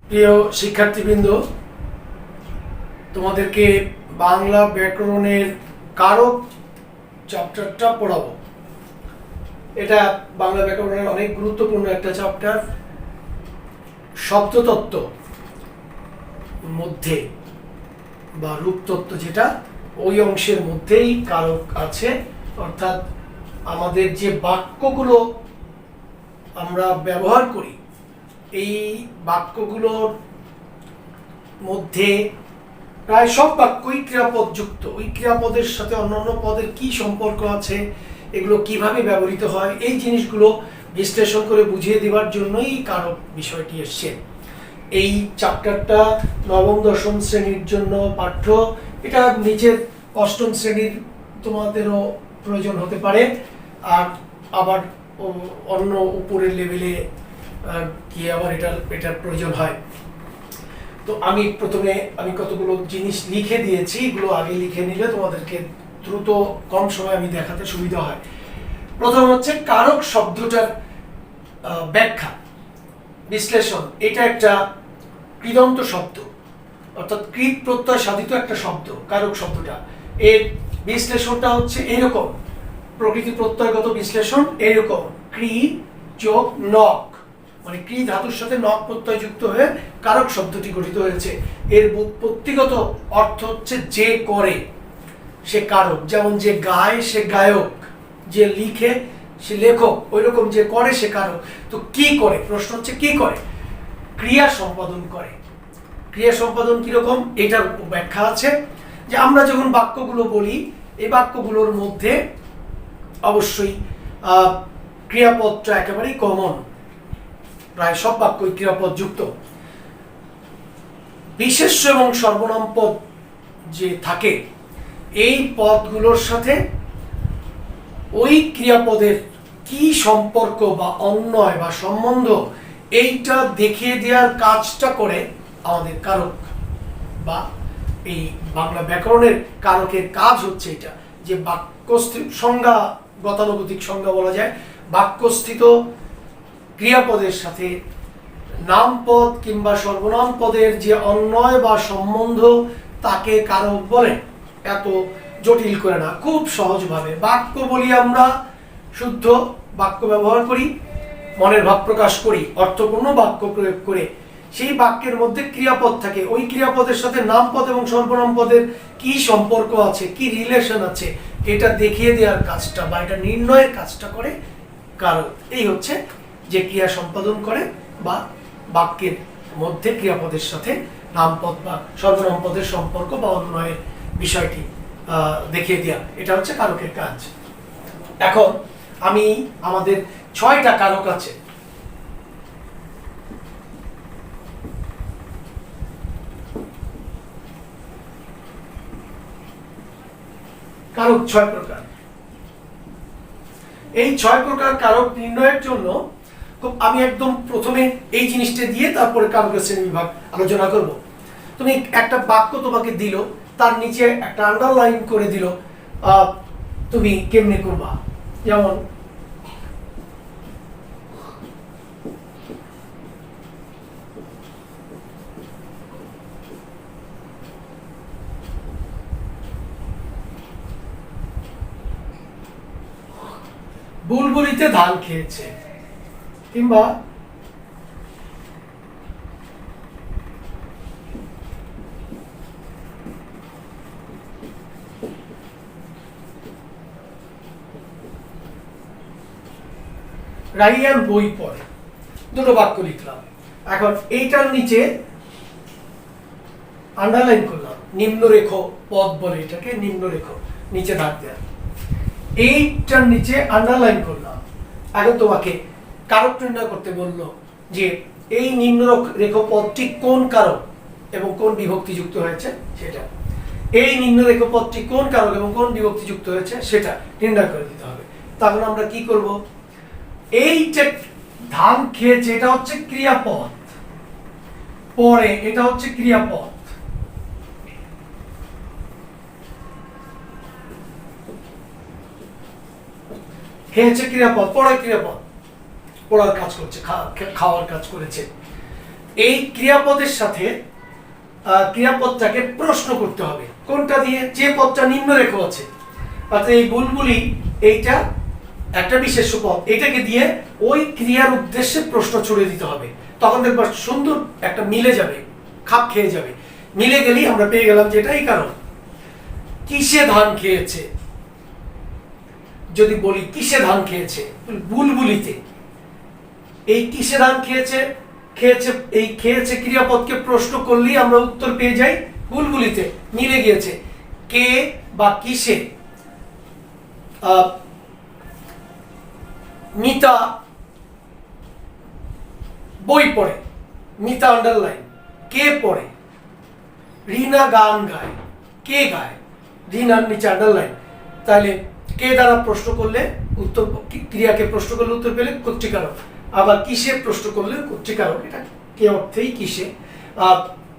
প্রিয় শিক্ষার্থীবৃন্দ, তোমাদেরকে বাংলা ব্যাকরণের কারক চ্যাপ্টারটা পড়াবো। এটা বাংলা ব্যাকরণের অনেক গুরুত্বপূর্ণ একটা চ্যাপ্টার। শব্দতত্ত্ব মধ্যে বা রূপতত্ত্ব যেটা, ওই অংশের মধ্যেই কারক আছে। অর্থাৎ আমাদের যে বাক্যগুলো আমরা ব্যবহার করি, এই বাক্যগুলোর মধ্যে প্রায় সব বাক্যই ক্রিয়াপদ যুক্ত। ওই ক্রিয়াপদের সাথে অন্যান্য পদের কি সম্পর্ক আছে, এগুলো কিভাবে ব্যবহৃত হয়, এই জিনিসগুলো বিশ্লেষণ করে বুঝিয়ে দেওয়ার জন্যই কারক বিষয়টি এসছে। এই চ্যাপ্টারটা নবম দশম শ্রেণীর জন্য পাঠ্য। এটা নিচের অষ্টম শ্রেণীর তোমাদেরও প্রয়োজন হতে পারে, আর আবার অন্য উপরের লেভেলে গিয়ে আবার এটার প্রয়োজন হয়। তো প্রথমে আমি কতগুলো জিনিস লিখে দিয়েছি, এগুলো আগে লিখে নিলে তোমাদেরকে দ্রুত কম সময় আমি দেখাতে সুবিধা হয়। প্রথম হচ্ছে কারক শব্দটার ব্যাখ্যা বিশ্লেষণ। এটা একটা কৃদন্ত শব্দ, অর্থাৎ কৃত প্রত্যয় সাধিত একটা শব্দ কারক শব্দটা। এর বিশ্লেষণটা হচ্ছে এরকম, প্রকৃতি প্রত্যয়গত বিশ্লেষণ এরকম: ক্রি যোগ নক, মানে ক্রি ধাতুর সাথে নক প্রত্যয় যুক্ত হয়ে কারক শব্দটি গঠিত হয়েছে। এর ব্যক্তিগত অর্থ হচ্ছে যে করে সে কারক। যেমন যে গায় সে গায়ক, যে লিখে সে লেখক, ওই রকম যে করে সে কারক। তো কি করে, প্রশ্ন হচ্ছে কি করে? ক্রিয়া সম্পাদন করে। ক্রিয়া সম্পাদন কিরকম, এটার ব্যাখ্যা আছে যে আমরা যখন বাক্যগুলো বলি, এই বাক্যগুলোর মধ্যে অবশ্যই ক্রিয়াপদটা একেবারেই কমন, প্রায় সব বাক্যই ক্রিয়াপদ যুক্ত। বিশেষ্য এবং সর্বনাম পদ যে থাকে, এই পদগুলোর সাথে ওই ক্রিয়াপদের কি সম্পর্ক বা অন্বয় বা সম্বন্ধ, এইটা দেখিয়ে দেওয়ার কাজটা করে আমাদের কারক। বা এই বাংলা ব্যাকরণের কারকের কাজ হচ্ছে এটা, যে বাক্যস্থিত সংজ্ঞা, গতানুগতিক সংজ্ঞা বলা যায়, বাক্যস্থিত ক্রিয়াপদের সাথে নামপদ কিংবা সর্বনাম পদের যে অন্বয় বা সম্বন্ধ, তাকে কারক বলে। এত জটিল করে না, খুব সহজভাবে বাক্য বলি আমরা, শুদ্ধ বাক্য ব্যবহার করি, মনের ভাব প্রকাশ করি, অর্থপূর্ণ বাক্য প্রয়োগ করে। সেই বাক্যের মধ্যে ক্রিয়াপদ থাকে, ওই ক্রিয়াপদের সাথে নামপদ এবং সর্বনাম পদের কি সম্পর্ক আছে, কি রিলেশন আছে, এটা দেখিয়ে দেওয়ার কাজটা বা এটা নির্ণয়ের কাজটা করে কারক। এই হচ্ছে যে ক্রিয়া সম্পাদন করে বা বাক্যের মধ্যে ক্রিয়াপদের সাথে নামপদ বা সর্বনাম পদের সম্পর্ক বা অন্যয়ের বিষয়টি দেখিয়ে দেওয়া, এটা হচ্ছে কারকের কাজ। এখন আমাদের 6টা কারক আছে। কারক 6 প্রকার। এই 6 প্রকার কারক নির্ণয়ের জন্য আমি একদম প্রথমে এই জিনিসটা দিয়ে তারপরে কারকের শ্রেণীবিভাগ আলোচনা করব। তুমি একটা বাক্য তোমাকে দিল, তার নিচে একটা আন্ডারলাইন করে দিল, তুমি কেমনে করবা? যেমন বুলবুলিতে ধান খেয়েছে, কিংবা রাইয়ান বই পড়ে। দুটো বাক্য লিখলাম। এখন এইটার নিচে আন্ডারলাইন করলাম, নিম্নরেখ পদ বলে এটাকে, নিম্নরেখ নিচে দাগ দেয়া। এইটার নিচে আন্ডারলাইন করলাম। এখন তোমাকে কারক নির্ণয় করতে বললো যে এই নিম্নরেখ পদটি কোন কারক এবং কোন বিভক্তি যুক্ত হয়েছে সেটা। এই নিম্নরেখ পদটি কোন কারক এবং কোন বিভক্তি যুক্ত হয়েছে সেটা নির্ণয় করে দিতে হবে। তখন আমরা কি করব? এইটা ধান খেয়েছে, এটা হচ্ছে ক্রিয়াপদ, পরে এটা হচ্ছে ক্রিয়াপদ। খেয়েছে ক্রিয়াপদ, পরে ক্রিয়াপদ, পড়ার কাজ করছে, খাওয়ার কাজ করেছে। এই ক্রিয়াপদের সাথে ক্রিয়াপদটাকে প্রশ্ন করতে হবে। কোনটা দিয়ে? যে পদটা নিম্নরেখ আছে, অর্থাৎ এই বুলবুলি, এইটা একটা বিশেষ্য পদ, এটাকে দিয়ে ওই ক্রিয়ার উদ্দেশ্যে প্রশ্ন ছুড়ে দিতে হবে। তখন দেখবা সুন্দর একটা মিলে যাবে, খাপ খেয়ে যাবে। মিলে গেলেই আমরা পেয়ে গেলাম যে এটাই কারণ। কিসে ধান খেয়েছে? যদি বলি কিসে ধান খেয়েছে, বুলবুলিতে। এই কিসে ধান খেয়েছে, খেয়েছে, এই খেয়েছে ক্রিয়াপদকে প্রশ্ন করলেই আমরা উত্তর পেয়ে যাই বুলবুলিতে, মিলে গিয়েছে। কে বা কিসে মিতা বই পড়ে, মিতা আন্ডারলাইন। কে পড়ে? রিনা গান গায়। কে গায়? রিনার নিচে আন্ডারলাইন। তাহলে কে দ্বারা প্রশ্ন করলে উত্তর, ক্রিয়াকে প্রশ্ন করলে উত্তর পেলে কর্তৃকারক। আবার কিসে প্রশ্ন করলে কর্তৃকারক, এটা কে অর্থেই কিসে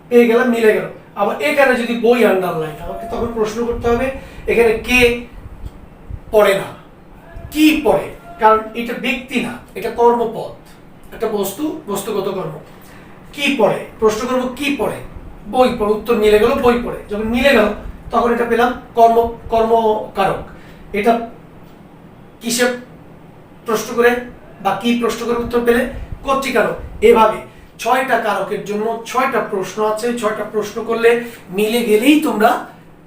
পেয়ে গেলাম, মিলে গেল। আবার এখানে যদি বই আন্ডারলাইন, আমাকে তখন প্রশ্ন করতে হবে এখানে কে পড়ে না, কি পড়ে, কারণ এটা ব্যক্তি না, এটা কর্মপদ, একটা বস্তু, বস্তুগত কর্ম। কি পড়ে? প্রশ্ন করবো কি পড়ে? বই পড়ে। উত্তর মিলে গেল, বই পড়ে। যখন মিলে গেল তখন এটা পেলাম কর্মকারক। এটা কিসে প্রশ্ন করে বা কি প্রশ্ন করে উত্তর পেলে কর্তৃকারক। এভাবে 6টা কারকের জন্য 6টা প্রশ্ন আছে। 6টা প্রশ্ন করলে মিলে গেলেই তোমরা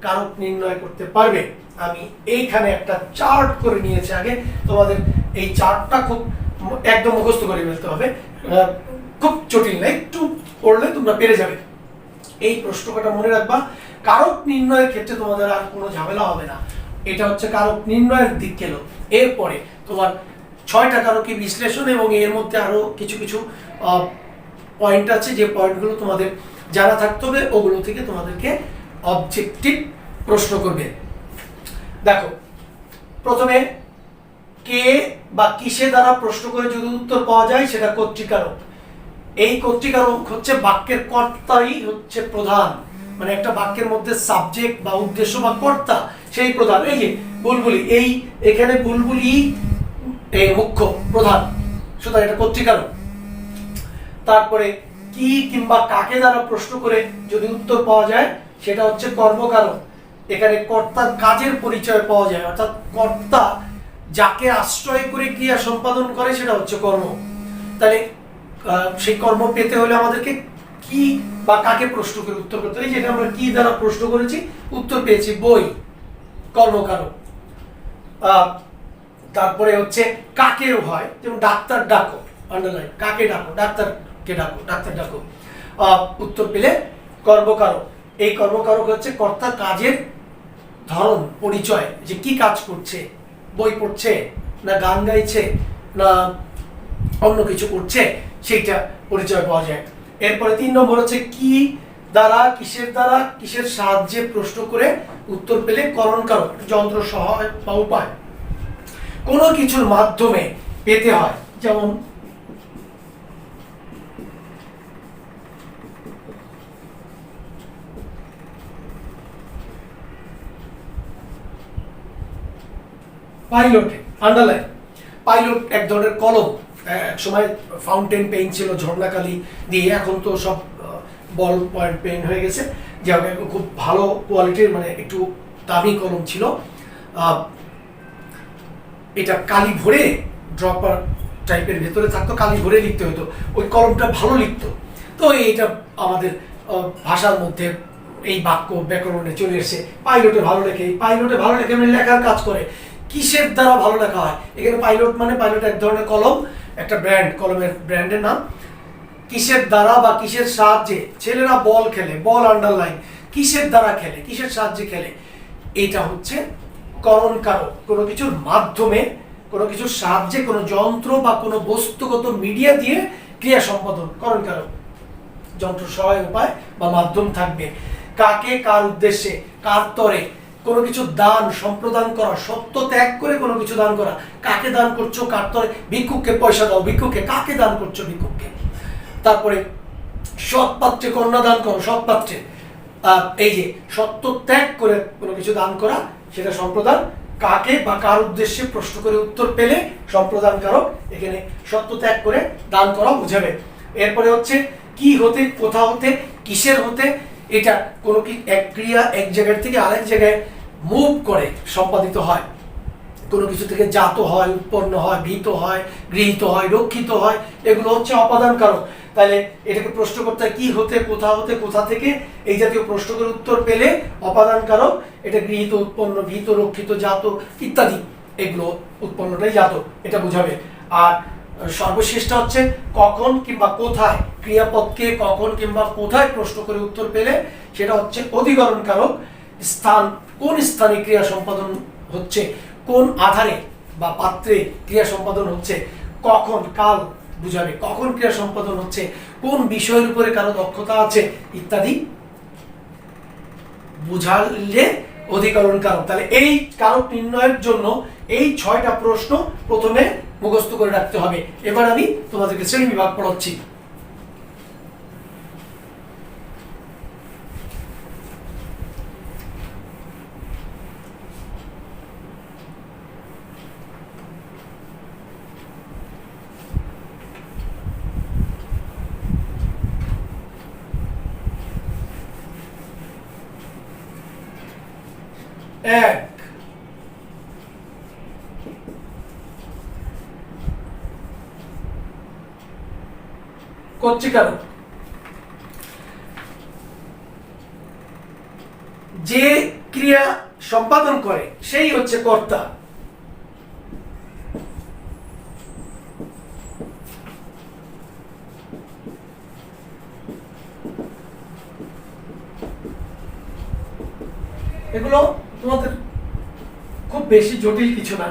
কারক নির্ণয় করতে পারবে। আমি এইখানে একটা চার্ট করে নিয়েছি আগে, তোমাদের এই চার্টটা খুব একদম মুখস্থ করে ফেলতে হবে, খুব জটিল না, একটু পড়লে তোমরা পেরে যাবে। এই প্রশ্নটা মনে রাখবা, কারক নির্ণয়ের ক্ষেত্রে তোমাদের আর কোনো ঝামেলা হবে না। এটা হচ্ছে কারক নির্ণয়ের দিক গেল। এরপরে তোমার 6টা কারকের বিশ্লেষণ এবং এর মধ্যে আরো কিছু কিছু পয়েন্ট আছে, যে পয়েন্টগুলো তোমাদের জানা থাকতে হবে, ওগুলো থেকে তোমাদেরকে অবজেক্টিভ প্রশ্ন করবে। দেখো, প্রথমে কে বা কিসে দ্বারা প্রশ্ন করে যদি উত্তর পাওয়া যায় সেটা কর্তৃকারক। এই কর্তৃকারক হচ্ছে বাক্যের কর্তাই হচ্ছে প্রধান, মানে একটা বাক্যের মধ্যে সাবজেক্ট বা উদ্দেশ্য বা কর্তা সেই প্রধান। এই যে বুলবুলি, এই এখানে বুলবুলি এই মুখ্য প্রধান, সুতরাং এটা কর্তৃকারক। তারপরে কি কিংবা কাকে দ্বারা প্রশ্ন করে যদি উত্তর পাওয়া যায় সেটা হচ্ছে কর্মকারক। এখানে কর্তার কাজের পরিচয় পাওয়া যায়, অর্থাৎ কর্তা যাকে আশ্রয় করে ক্রিয়া সম্পাদন করে সেটা হচ্ছে কর্ম। তাহলে সেই কর্ম পেতে হলে আমাদেরকে কি বা কাকে প্রশ্ন করে উত্তর করতে হবে। যেটা আমরা কি দ্বারা প্রশ্ন করেছি, উত্তর পেয়েছি বই, কর্মকারক। তারপরে হচ্ছে কাকেও হয়, যেমন ডাক্তার ডাকো, আন্ডারলাইন, কাকে ডাকো, ডাক্তারকে ডাকো, ডাক্তার ডাকো, উত্তর পেলে কর্মকারক। এই কর্মকারক হচ্ছে কর্তা কাজের ধরন, পরিচয়, যে কি কাজ করছে, বই পড়ছে না গান গাইছে না অন্য কিছু করছে, সেইটা পরিচয় পাওয়া যায়। এরপরে 3 নম্বর হচ্ছে কি দ্বারা, কিসের দ্বারা, কিসের সাহায্যে প্রশ্ন করে উত্তর পেলে করণকারক, যন্ত্র, সহায়ক বা উপায়। কোনো কিছুর মাধ্যমে পেতে হয়, যেমন পাইলটে, আন্ডারলাইন। পাইলট এক ধরনের কলম, এক সময় ফাউন্টেন পেন ছিল ঝর্ণাকালি দিয়ে, এখন তো সব বল পয়েন্ট পেন হয়ে গেছে, যে খুব ভালো কোয়ালিটির, মানে একটু দামি কলম ছিল। এটা কালি ভরে ড্রপার টাইপের ভেতরে থাকতো, কালি ভরে লিখতে হতো, ওই কলমটা ভালো লিখতো। তো এইটা আমাদের ভাষার মধ্যে এই বাক্য ব্যাকরণে চলে এসে পাইলটে ভালো লেখে, পাইলটে ভালো লেখে মানে লেখার কাজ করে। কিসের দ্বারা ভালো লেখা হয়, এখানে পাইলট মানে পাইলট এক ধরনের কলম, একটা ব্র্যান্ড, কলমের ব্র্যান্ডের নাম। কিসের দ্বারা বা কিসের সাহায্যে, ছেলেরা বল খেলে, বল আন্ডারলাইন, কিসের দ্বারা খেলে, কিসের সাহায্যে খেলে, এটা হচ্ছে করণকারক। কোনো কিছুর মাধ্যমে, কোনো কিছুর সাহায্যে, কোনো যন্ত্র বা কোনো বস্তুগত মিডিয়া দিয়ে ক্রিয়া সম্পাদন, করণকারক। যন্ত্র, সহায়ক, উপায় বা মাধ্যম থাকবে। কাকে, কার উদ্দেশ্যে, কার তরে, কোনো কিছু দান সম্প্রদান করা, সত্য ত্যাগ করে কোনো কিছু দান করা। কাকে দান করছো, কার তরে, ভিক্ষুককে পয়সা দাও, ভিক্ষুককে, কাকে দান করছো, ভিক্ষুককে। তারপরে সৎ পাত্রে কন্যা দান করো, সৎ পাত্রে, এই যে সত্য ত্যাগ করে কোনো কিছু দান করা, সেটা সম্প্রদান। কাকে বা কার উদ্দেশ্যে প্রশ্ন করে উত্তর পেলে সম্প্রদানকারক, এখানে সত্য ত্যাগ করে দান করা বুঝাবে। এরপরে হচ্ছে কি হতে, কোথা হতে, কিসের হতে, এটা কোনো কি এক ক্রিয়া এক জায়গা থেকে আরেক জায়গায় মুভ করে সম্পাদিত হয়, কোনো কিছু থেকে জাত হয়, উৎপন্ন হয়, ভীত হয়, গৃহীত হয়, রক্ষিত হয়, এগুলো হচ্ছে অপাদান কারক। তাহলে এটাকে প্রশ্ন করতে হয় কি হতে, কোথা থেকে, এই জাতীয় প্রশ্নগুলোর উত্তর পেলে অপাদান কারক, এটা গৃহীত, উৎপন্ন, ভীত, রক্ষিত, জাত ইত্যাদি, এগুলো উৎপন্নটাই জাত, এটা বোঝাবে। আর সর্বশেষটা হচ্ছে কখন কিংবা কোথায়, ক্রিয়াপদকে কখন কিংবা কোথায় প্রশ্ন করে উত্তর পেলে সেটা হচ্ছে অধিকরণ কারক। স্থান, কোন স্থানে ক্রিয়া সম্পাদন হচ্ছে, কোন আধারে বা পাত্রে ক্রিয়া সম্পাদন হচ্ছে, কখন, কাল বুঝাবে, কখন ক্রিয়া সম্পাদন হচ্ছে, কোন বিষয়ের উপরে কারো দক্ষতা আছে ইত্যাদি বুঝালে অধিকরণ কারক। তাহলে এই কারক নির্ণয়ের জন্য এই 6টা প্রশ্ন প্রথমে মুখস্থ করে রাখতে হবে। এবার আমি তোমাদেরকে শ্রেণী বিভাগ পড়াচ্ছি। এক, কর্তৃকারক, যে ক্রিয়া সম্পাদন করে সেই হচ্ছে কর্তা। এগুলো তোমাদের খুব বেশি জটিল কিছু না।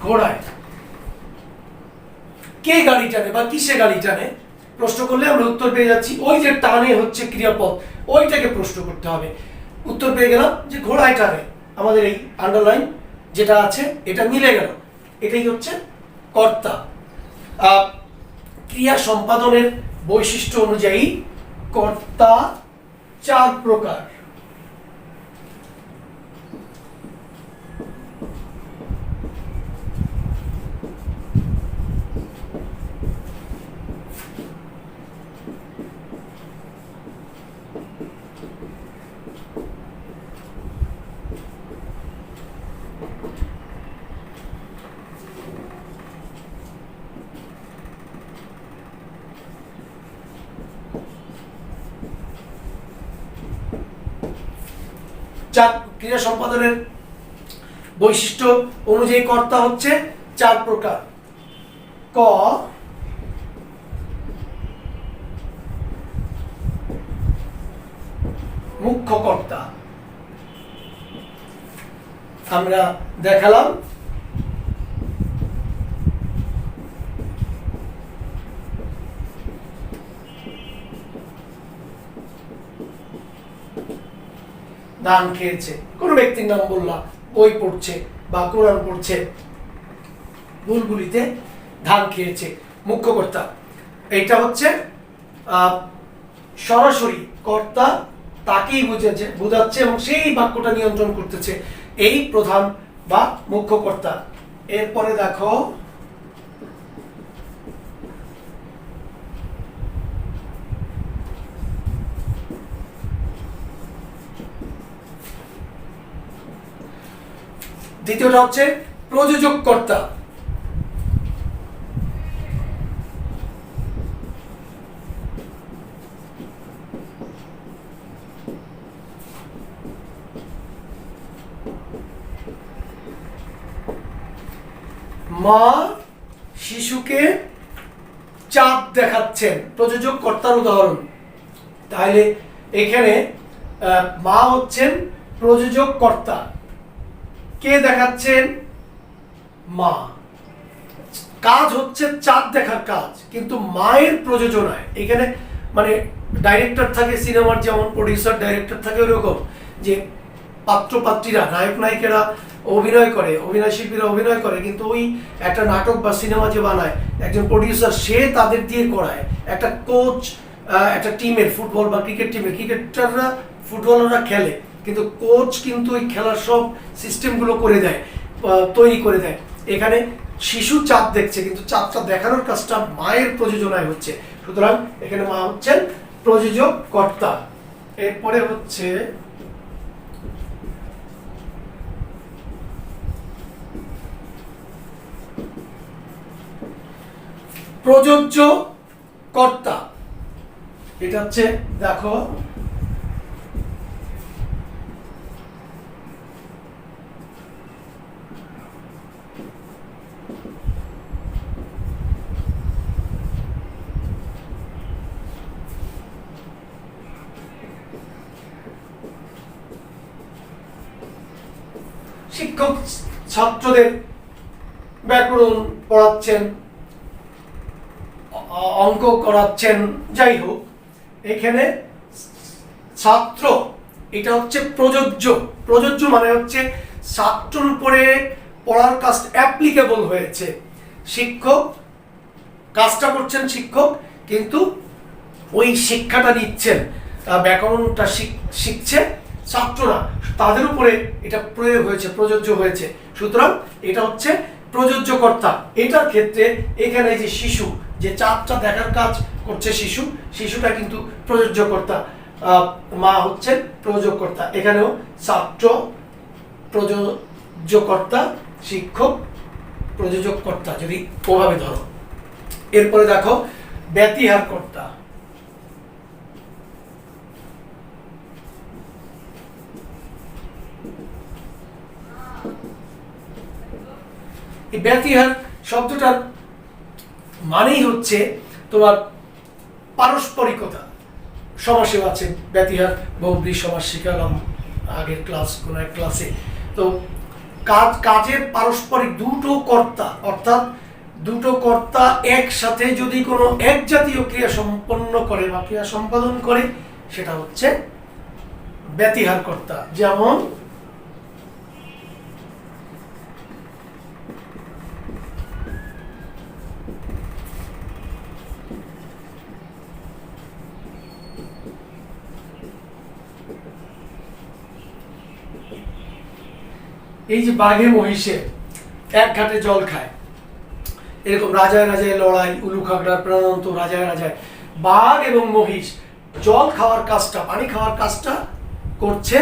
ঘোড়ায় কে গাড়ি টানে বা কিসে গাড়ি টানে প্রশ্ন করলে আমরা উত্তর পেয়ে যাচ্ছি ওই যে টানে হচ্ছে ক্রিয়াপদ, ওইটাকে প্রশ্ন করতে হবে। উত্তর পেয়ে গেলাম যে ঘোড়ায় টানে, আমাদের এই আন্ডারলাইন যেটা আছে এটা মিলে গেল, এটাই হচ্ছে কর্তা। ক্রিয়া সম্পাদনের বৈশিষ্ট্য অনুযায়ী কর্তা 4 প্রকার। ক্রিয়া সম্পাদনের বৈশিষ্ট্য অনুযায়ী কর্তা হচ্ছে 4 প্রকার। ক, মুখ্য কর্তা, আমরা দেখালাম। ধান খেয়েছে, কোন ব্যক্তির নাম বললাম, বই পড়ছে বা কোরআন পড়ছে, বুলবুলিতে ধান খেয়েছে, মুখ্য কর্তা। এইটা হচ্ছে সরাসরি কর্তা তাকেই বোঝাচ্ছে এবং সেই বাক্যটা নিয়ন্ত্রণ করতেছে, এই প্রধান বা মুখ্য কর্তা। এরপরে দেখো দ্বিতীয়টা হচ্ছে প্রযোজক কর্তা। মা শিশুকে চাঁদ দেখাচ্ছেন, প্রযোজক কর্তার উদাহরণ। তাহলে এখানে মা হচ্ছেন প্রযোজক কর্তা, কে দেখাচ্ছেন? মা। কাজ হচ্ছে চাঁদ দেখার কাজ, কিন্তু মায়ের প্রযোজনায়। এখানে মানে ডাইরেক্টর থাকে সিনেমার, যেমন প্রডিউসার ডাইরেক্টর থাকে ওরকম, যে পাত্র পাত্রীরা, নায়ক নায়িকেরা অভিনয় করে, অভিনয় শিল্পীরা অভিনয় করে, কিন্তু ওই একটা নাটক বা সিনেমা যে বানায় একজন প্রডিউসার, সে তাদের দিয়ে করায়। একটা কোচ একটা টিমের, ফুটবল বা ক্রিকেট টিমের, ক্রিকেটাররা ফুটবলাররা খেলে, কিন্তু কোচ কিন্তু ওই খেলার সব সিস্টেমগুলো করে দেয়, তৈরি করে দেয়। এখানে শিশু চাঁদ দেখছে, কিন্তু চাঁদটা দেখানোর কাজটা মায়ের প্রযোজনায় হচ্ছে। সুতরাং এখানে মা হচ্ছেন প্রযোজক কর্তা। এরপরে হচ্ছে প্রযোজ্য কর্তা। এটা হচ্ছে, দেখো, শিক্ষক ছাত্রদের ব্যাকরণ পড়াচ্ছেন, অঙ্ক করাচ্ছেন, যাই হোক, এখানে ছাত্র এটা হচ্ছে প্রযোজ্য। প্রযোজ্য মানে হচ্ছে ছাত্রের উপরে পড়ার কাজ অ্যাপ্লিকেবল হয়েছে। শিক্ষক কাজটা করছেন শিক্ষক, কিন্তু ওই শিক্ষাটা নিচ্ছেন, ব্যাকরণটা শিখছে ছাত্ররা, তাদের উপরে এটা প্রয়োগ হয়েছে, প্রযোজ্য হয়েছে। সুতরাং এটা হচ্ছে প্রযোজ্য কর্তা। এটার ক্ষেত্রে এখানে যে শিশু, যে চাঁদটা দেখার কাজ করছে শিশু, শিশুটা কিন্তু প্রযোজ্য কর্তা, মা হচ্ছেন প্রযোজক কর্তা। এখানেও ছাত্র প্রযোজ্য কর্তা, শিক্ষক প্রযোজক কর্তা, যদি ওভাবে ধরো। এরপরে দেখো ব্যতিহার কর্তা। এই ব্যতিহার শব্দটার মানেই হচ্ছে তোমার পারস্পরিকতা। সমাসেও আছে ব্যতিহার, বহুব্রী সমাস শিখালাম আগের কোন এক ক্লাসে। তো কাজের পারস্পরিক দুটো কর্তা, অর্থাৎ দুটো কর্তা একসাথে যদি কোনো এক জাতীয় ক্রিয়া সম্পন্ন করে বা ক্রিয়া সম্পাদন করে, সেটা হচ্ছে ব্যতিহার কর্তা। যেমন এই যে বাঘে মহিষে এক ঘাটে জল খায়, এরকম রাজায় রাজায় লড়াই, উলু খাগড়ার প্রাণান্ত রাজায় রাজায়, বাঘ এবং মহিষ জল খাওয়ার কাজটা, পানি খাওয়ার কাজটা করছে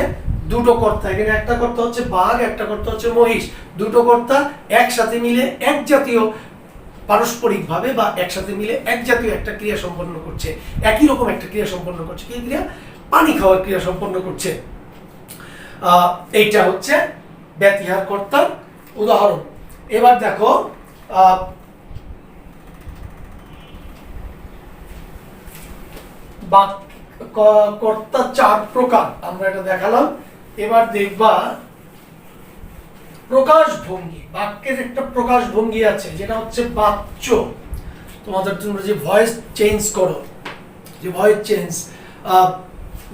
দুটো কর্তা। এখানে একটা কর্তা হচ্ছে বাঘ, একটা কর্তা হচ্ছে মহিষ। দুটো কর্তা একসাথে মিলে এক জাতীয়, পারস্পরিকভাবে বা একসাথে মিলে এক জাতীয় একটা ক্রিয়া সম্পন্ন করছে, একই রকম একটা ক্রিয়া সম্পন্ন করছে। কি ক্রিয়া? পানি খাওয়ার ক্রিয়া সম্পন্ন করছে। এইটা হচ্ছে ব্যতিহার কর্তার উদাহরণ। এবার দেখো কর্তা চার প্রকার, আমরা এটা দেখালাম। এবার দেখবা প্রকাশ ভঙ্গি। বাক্যের একটা প্রকাশ ভঙ্গি আছে, যেটা হচ্ছে বাচ্য। তোমাদের তোমরা যে ভয়েস চেঞ্জ করো, যে ভয়েস চেঞ্জ,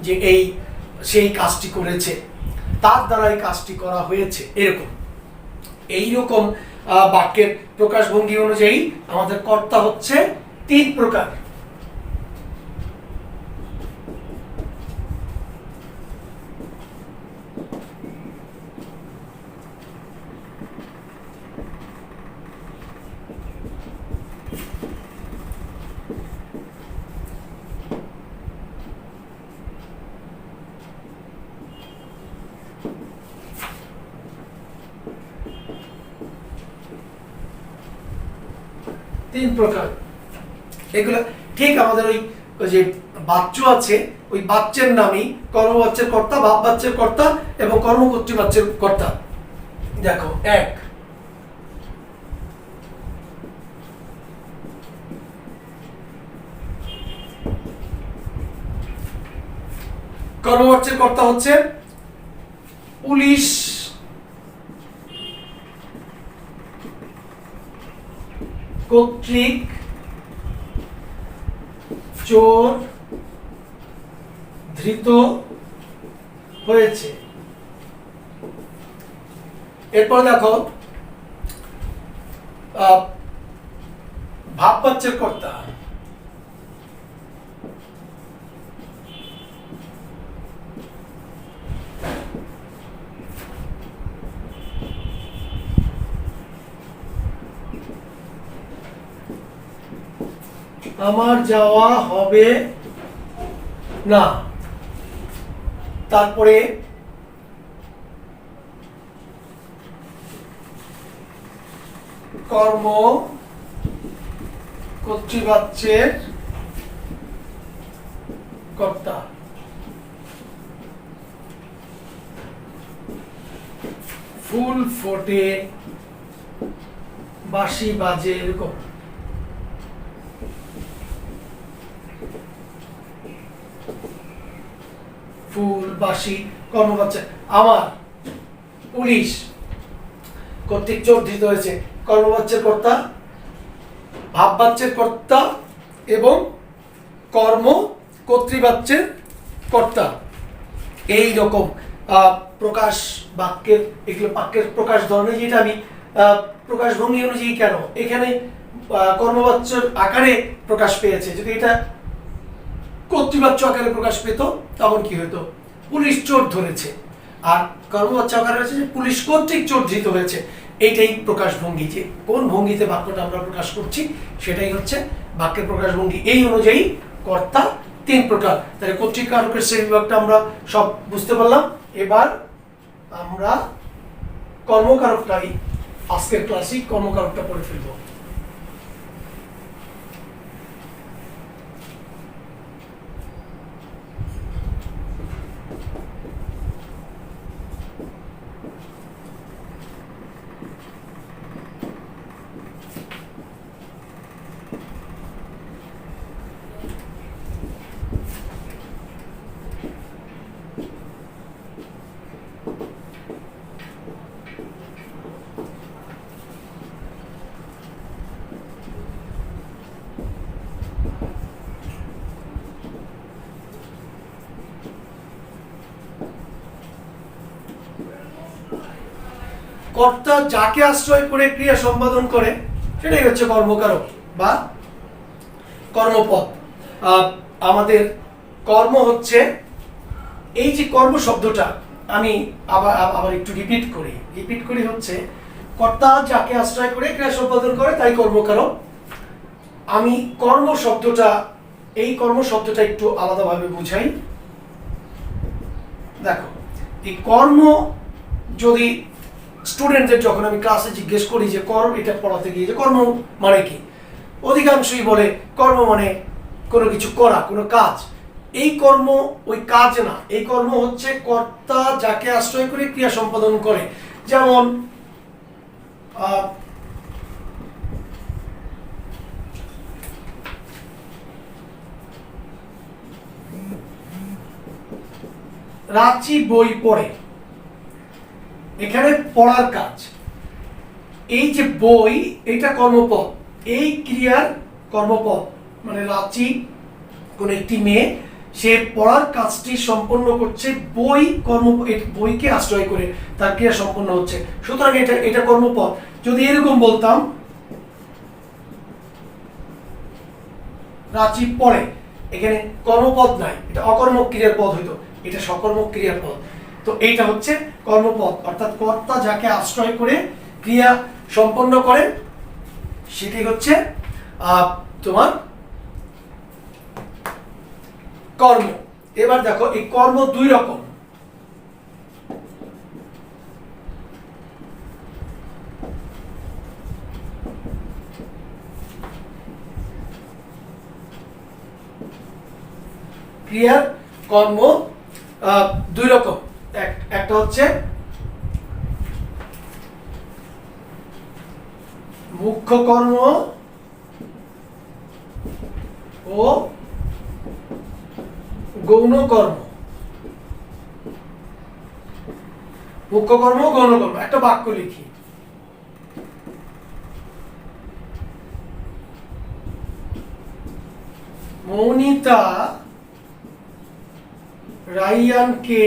যে এই সেই কাজটি করেছে, তার দ্বারা এই কাজটি করা হয়েছে, এরকম এইরকম বাক্যের প্রকাশ ভঙ্গি অনুযায়ী আমাদের কর্তা হচ্ছে তিন প্রকার। তিন প্রকার। এগুলো ঠিক আমাদের ওই যে বাচ্য আছে, ওই বাচ্চের নামই কর্মবাচ্যের কর্তা, ভাব বাচ্চের কর্তা এবং কর্মকর্তৃ বাচ্চের কর্তা। দেখো, এক, কর্মবাচ্যের কর্তা হচ্ছে পুলিশ, কর্তৃক, চোর ধৃত হয়েছে। এরপর দেখো ভাববাচ্যের কর্তা। আমার যাওয়া হবে না। তারপরে কর্ম কর্তৃবাচ্যের কর্তা। ফুল ফোটে, বাঁশি বাজে, এরকম। ফুল, বাঁশি, কর্মবাচ্য। আমার পুলিশ কর্তৃক চোর ধৃত হয়েছে, কর্মবাচ্যের কর্তা, ভাববাচ্যের কর্তা এবং কর্ম কর্তৃবাচ্যের কর্তা। এই রকম প্রকাশ বাক্যের, এগুলো বাক্যের প্রকাশ ধরনের, যেটা আমি প্রকাশ ভঙ্গি অনুযায়ী কেন এখানে কর্মবাচ্যের আকারে প্রকাশ পেয়েছে। যদি এটা কর্তৃবাচ্য আকারে প্রকাশ পেত তখন কি হতো? পুলিশ চোর ধরেছে। আর কর্মবাচ্য আকারে হয়েছে যে পুলিশ কর্তৃক চোর ধৃত হয়েছে। এইটাই প্রকাশ ভঙ্গি, যে কোন ভঙ্গিতে বাক্যটা আমরা প্রকাশ করছি সেটাই হচ্ছে বাক্যের প্রকাশ ভঙ্গি। এই অনুযায়ী কর্তা 3 প্রকার। তাহলে কর্তৃক কারকের শ্রেণীবিভাগটা আমরা সব বুঝতে পারলাম। এবার আমরা কর্মকারকটাই আজকের ক্লাসিক কর্মকারকটা পড়ে ফেলবো। কর্তা যাকে আশ্রয় করে ক্রিয়া সম্পাদন করে সেটাই হচ্ছে কর্মকারক বা কর্মপদ। আমাদের কর্ম হচ্ছে, এই যে কর্ম শব্দটা আমি আবার একটু রিপিট করি হচ্ছে কর্তা যাকে আশ্রয় করে ক্রিয়া সম্পাদন করে তাই কর্মকারক। আমি কর্ম শব্দটা একটু আলাদাভাবে বুঝাই। দেখো, এই কর্ম যদি স্টুডেন্টদের যখন আমি ক্লাসে জিজ্ঞেস করি যে কর্ম, এটা পড়াতে গিয়ে যে কর্ম মানে কি, অধিকাংশই বলে কর্ম মানে কোনো কিছু করা, কোনো কাজ। এই কর্ম ওই কাজ না, এই কর্ম হচ্ছে কর্তা যাকে আশ্রয় করে ক্রিয়া সম্পাদন করে। যেমন রাঁচি বই পড়ে, এখানে পড়ার কাজ। এই যে বই, এটা কর্মপদ, এই ক্রিয়ার কর্মপদ। মানে রাঁচি কোন একটি মেয়ে, সে পড়ার কাজটি সম্পন্ন করছে, বইকে আশ্রয় করে তার ক্রিয়া সম্পন্ন হচ্ছে, সুতরাং এটা কর্মপদ। যদি এরকম বলতাম রাঁচি পড়ে, এখানে কর্মপদ নাই, এটা অকর্মক ক্রিয়ার পদ হইতো, এটা সকর্মক ক্রিয়ার পদ। তো এইটা হচ্ছে কর্মপদ, অর্থাৎ কর্তা যাকে আশ্রয় করে ক্রিয়া সম্পন্ন করে সেটি হচ্ছে তোমার কর্ম। এবার দেখো, এই কর্ম 2 রকম। ক্রিয়ার কর্ম 2 রকম। একটা হচ্ছে মুখ্য কর্ম ও গৌণ কর্ম। মুখ্য কর্ম, গৌণ কর্ম। একটা বাক্য লিখি। মৌনিতা রাইয়ানকে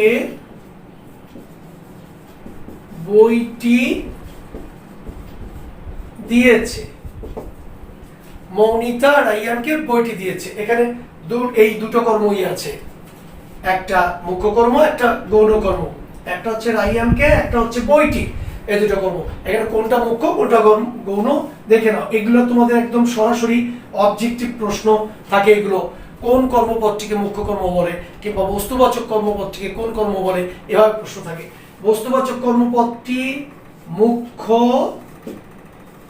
বইটি দিয়েছে। মৌনিতা রাইয়ানকে বইটি দিয়েছে। এখানে এই দুটো কর্মই আছে, একটা মুখ্য কর্ম, একটা গৌণ কর্ম। একটা হচ্ছে রাইয়ানকে, একটা হচ্ছে বইটি, এই দুটো কর্ম। এখানে কোনটা মুখ্য কোনটা গৌণ দেখে নাও। এগুলো তোমাদের একদম সরাসরি অবজেক্টিভ প্রশ্ন থাকে। এগুলো কোন কর্মপদটিকে মুখ্য কর্ম বলে, কিংবা বস্তুবাচক কর্মপদটিকে কোন কর্ম বলে, এভাবে প্রশ্ন থাকে। বস্তুবাচক কর্মপদটি মুখ্য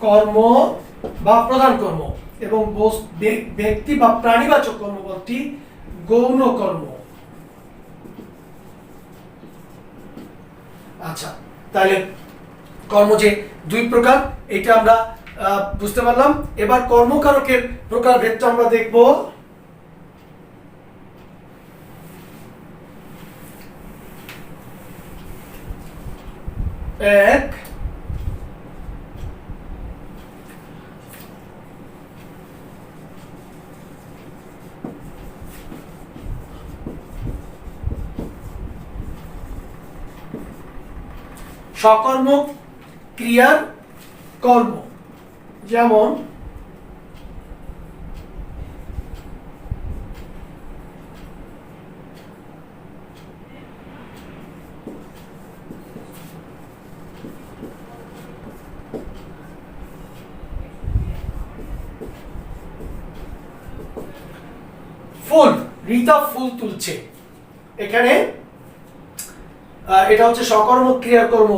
কর্ম বা প্রধান কর্ম, এবং ব্যক্তি বা প্রাণীবাচক কর্মপদটি গৌণ কর্ম। আচ্ছা, তাহলে কর্ম যে দুই প্রকার এটা আমরা বুঝতে পারলাম। এবার কর্মকারকের প্রকারভেদটা আমরা দেখব। এক, সকর্মক ক্রিয়ার কর্ম, যেমন ফুল, রিতা ফুল তুলছে। এখানে এটা হচ্ছে সকর্মক ক্রিয়ার কর্ম।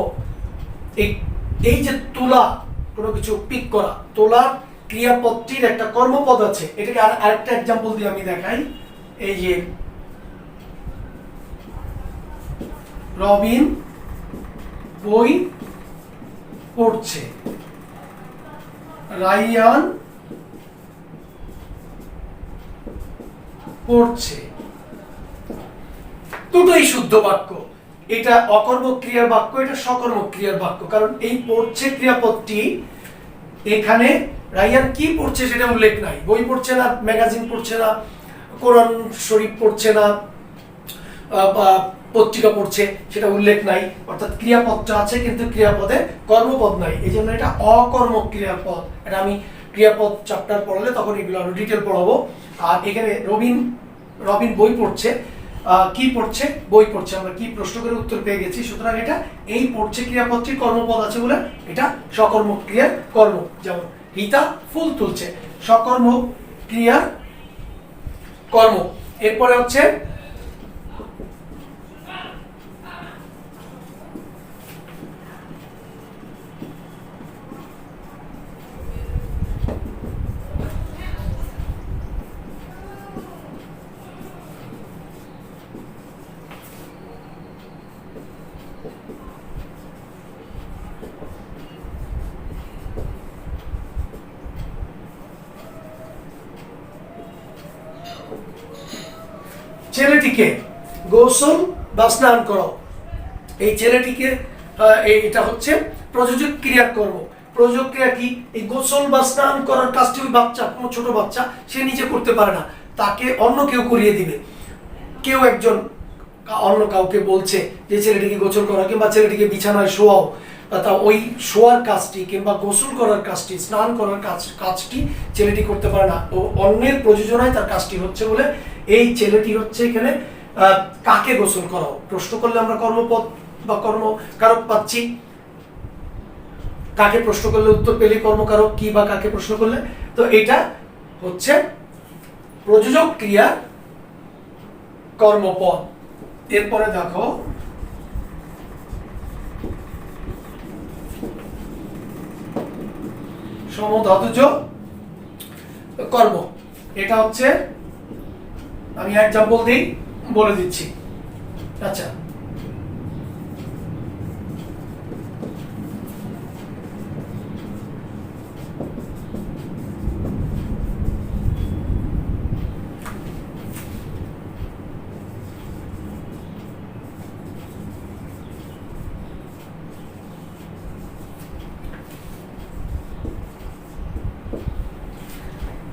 এই যে তোলা, কোনো কিছু পিক করা, তোলার ক্রিয়াপদটির একটা কর্মপদ আছে। এটাকে আরেকটা এক্সাম্পল দিয়ে আমি দেখাই। এই যে রবিন বই পড়ছে, রাইয়ান পড়ছে, দুটোই শুদ্ধ বাক্য। এটা অকর্মক ক্রিয়ার বাক্য, এটা সকর্মক ক্রিয়ার বাক্য। কারণ এই পড়ছে ক্রিয়াপদটি, এখানে রাইয়ান কি পড়ছে সেটা উল্লেখ নাই। বই পড়ছে না, ম্যাগাজিন পড়ছে না, কোরআন শরীফ পড়ছে না, বা পত্রিকা পড়ছে, সেটা উল্লেখ নাই। অর্থাৎ ক্রিয়াপদটা আছে কিন্তু ক্রিয়াপদে কর্মপদ নাই, এই জন্য এটা অকর্মক ক্রিয়ার পদ। এটা আমি ক্রিয়াপদ চ্যাপ্টার পড়ালে তখন এগুলো আরো ডিটেল পড়াবো। আর এখানে রবিন বই পড়ছে, কি পড়ছে? বই পড়ছে। আমরা কি প্রশ্ন করে উত্তর পেয়ে গেছি। সুতরাং এটা এই পড়ছে ক্রিয়াপদটির কর্মপদ আছে বলে এটা সকর্মক ক্রিয়ার কর্ম। যেমন রিতা ফুল তুলছে, সকর্মক ক্রিয়ার কর্ম। এরপরে হচ্ছে ছেলেটিকে গোসল বা স্নান করো। এই ছেলেটিকে এটা হচ্ছে প্রযোজক ক্রিয়ার কর্ম। প্রযোজক ক্রিয়া কি? এই গোসল বা স্নান করার কাজটি ওই বাচ্চা, কোনো ছোট বাচ্চা, সে নিজে করতে পারে না, তাকে অন্য কেউ করিয়ে দিবে। কেউ একজন অন্য কাউকে বলছে যে ছেলেটিকে গোসল করা, কিংবা ছেলেটিকে বিছানায় শোয়াও, তা ওই শোয়ার কাজটি কিংবা গোসল করার কাজটি, স্নান করার কাজটি ছেলেটি করতে পারে না। ও অন্যের প্রযোজনায় তার কাজটি হচ্ছে বলে এই ছেলেটি হচ্ছে এখানে কাকে গোসল করাও। প্রশ্ন করলে আমরা কর্মপদ বা কর্মকারক পাচ্ছি। কাকে প্রশ্ন করলে উত্তর পেলে কর্মকারক কি বা কাকে প্রশ্ন করলে, তো এটা হচ্ছে প্রযোজক ক্রিয়া কর্মপদ। এরপরে দেখো সমধাতুজ কর্ম। এটা হচ্ছে, আমি এক্সাম্পল দিই, বলে দিচ্ছি। আচ্ছা,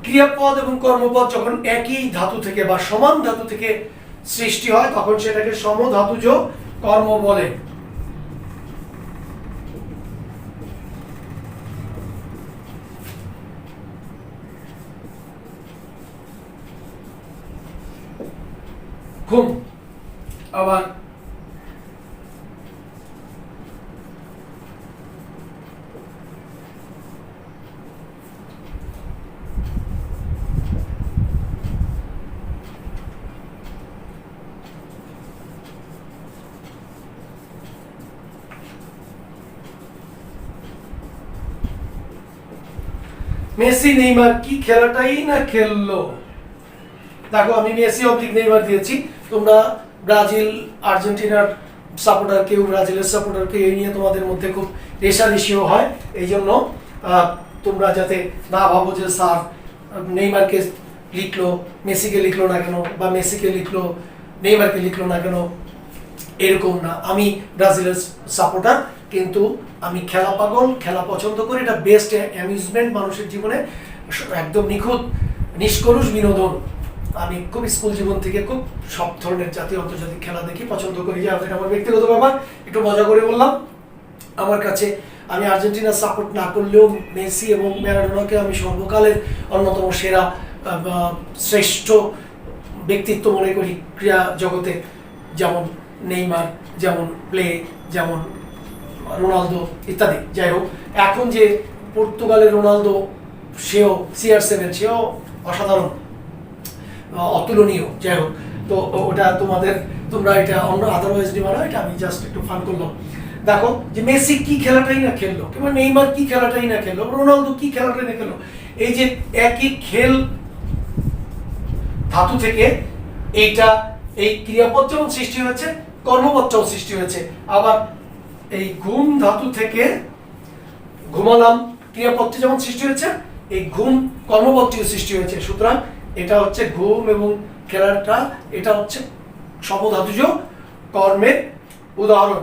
ক্রিয়াপদ এবং কর্মপদ যখন একই ধাতু থেকে বা সমান ধাতু থেকে সৃষ্টি হয় তখন সেটাকে সমধাতুজ কর্ম বলে। ঘুম। আবার মেসি নেইমার কি খেলাটাই না খেললো। দেখো আমি মেসি অবলিক নেইমার দিয়েছি, তোমরা ব্রাজিল আর্জেন্টিনার সাপোর্টার কেউ ব্রাজিলের সাপোর্টার কেউ এই নিয়ে তোমাদের মধ্যে খুব রেষারেষিও হয়। এই জন্য তোমরা যাতে না ভাবো যে স্যার নেইমারকে লিখলো মেসিকে লিখলো না কেন, বা মেসিকে লিখলো নেইমারকে লিখলো না কেন, এরকম না। আমি ব্রাজিলের সাপোর্টার, কিন্তু আমি খেলা পাগল, খেলা পছন্দ করি। এটা বেস্ট অ্যামিউজমেন্ট মানুষের জীবনে, একদম নিখুঁত নিষ্কলুষ বিনোদন। আমি খুব স্কুল জীবন থেকে খুব সব ধরনের জাতীয় আন্তর্জাতিক খেলা দেখি, পছন্দ করি। যে এটা আমার ব্যক্তিগত ব্যাপার, একটু মজা করে বললাম। আমার কাছে আমি আর্জেন্টিনার সাপোর্ট না করলেও মেসি এবং ম্যারাডোনাকে আমি সর্বকালের অন্যতম সেরা শ্রেষ্ঠ ব্যক্তিত্ব মনে করি ক্রীড়া জগতে। যেমন নেইমার, যেমন প্লে, যেমন রোনালদো ইত্যাদি। যাই হোক, এখন যে পর্তুগালের রোনালদো, সেও CR7, সেও অসাধারণ, অতুলনীয়। যাই হোক, তো ওটা তোমরা এটা অন্য আদারওয়াইজ নিবা না, এটা আমি জাস্ট একটু ফান করলাম। দেখো যে মেসি কি খেলাটাই না খেললো, কিংবা নেইমার কি খেলাটাই না খেললো, রোনালদো কি খেলাটাই না খেললো। এই যে একই খেল ধাতু থেকে এই ক্রিয়াপদ যেমন সৃষ্টি হয়েছে, কর্মপদটাও সৃষ্টি হয়েছে। আবার এই ঘুম ধাতু থেকে ঘুমালাম ক্রিয়াপদটি যেমন সৃষ্টি হয়েছে, এই ঘুম কর্মপদটিও সৃষ্টি হয়েছে। সুতরাং এটা হচ্ছে ঘুম এবং খেলাটা, এটা হচ্ছে সমধাতুজ কর্মের উদাহরণ।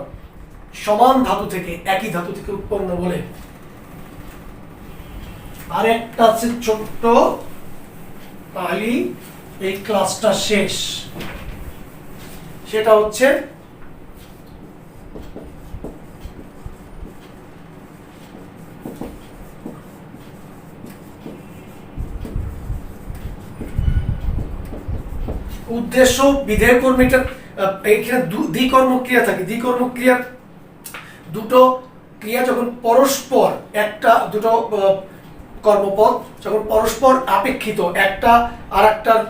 সমান ধাতু থেকে, একই ধাতু থেকে উৎপন্ন বলে। আরেকটা আছে ছোট্ট, তাহলেই এই ক্লাসটা শেষ। সেটা হচ্ছে উদ্দেশ্য বিধেয় কর্মীটা। এইখানে দ্বিকর্ম ক্রিয়া থাকে। দ্বিকর্ম ক্রিয়ার দুটো ক্রিয়া যখন পরস্পর, দুটো কর্মপদ যখন পরস্পর আপেক্ষিত, একটা আর একটার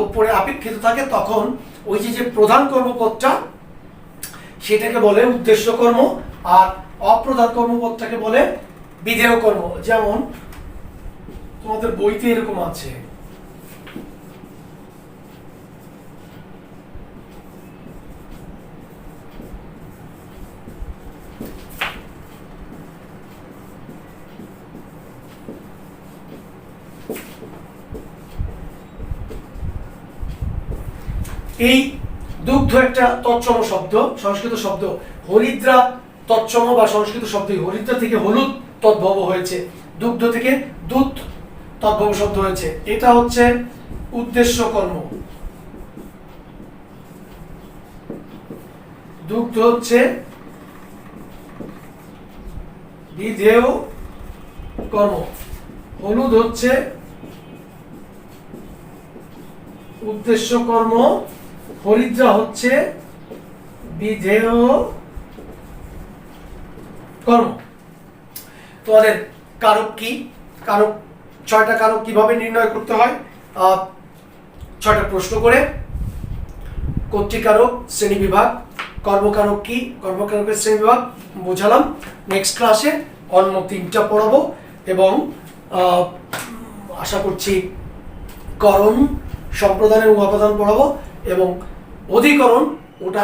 উপরে আপেক্ষিত থাকে, তখন ওই যে প্রধান কর্মপদটা সেটাকে বলে উদ্দেশ্য কর্ম, আর অপ্রধান কর্মপদটাকে বলে বিধেয় কর্ম। যেমন তোমাদের বইতে এরকম আছে, এই দুগ্ধ একটা তৎসম শব্দ, সংস্কৃত শব্দ। হরিদ্রা তৎসম বা সংস্কৃত শব্দ। হরিদ্রা থেকে হলুদ তদ্ভব হয়েছে, দুগ্ধ থেকে দুধ তদ্ভব শব্দ হয়েছে। এটা হচ্ছে উদ্দেশ্য কর্ম, দুগ্ধ হচ্ছে বিধেয় কর্ম, হলুদ হচ্ছে উদ্দেশ্য কর্ম, হরিদ্রা হচ্ছে বিধেয় কর্ম। তোমাদের কারক কি? কারক, 6টা কারক কিভাবে নির্ণয় করতে হয়, 6টা প্রশ্ন করে। কর্তৃকারক, শ্রেণীবিভাগ, কর্মকারক কি, কর্মকারকের শ্রেণীবিভাগ বোঝালাম। নেক্সট ক্লাসে অন্য 3টা পড়াবো, এবং আশা করছি করণ, সম্প্রদান এবং অপাদান পড়াবো। এবং অধিকরণ, ওটা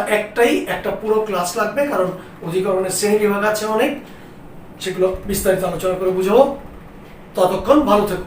একটা পুরো ক্লাস লাগবে, কারণ অধিকরণের শ্রেণীবিভাগ আছে অনেক, সেগুলো বিস্তারিত আলোচনা করে বুঝাবো। ততক্ষণ ভালো থেকো।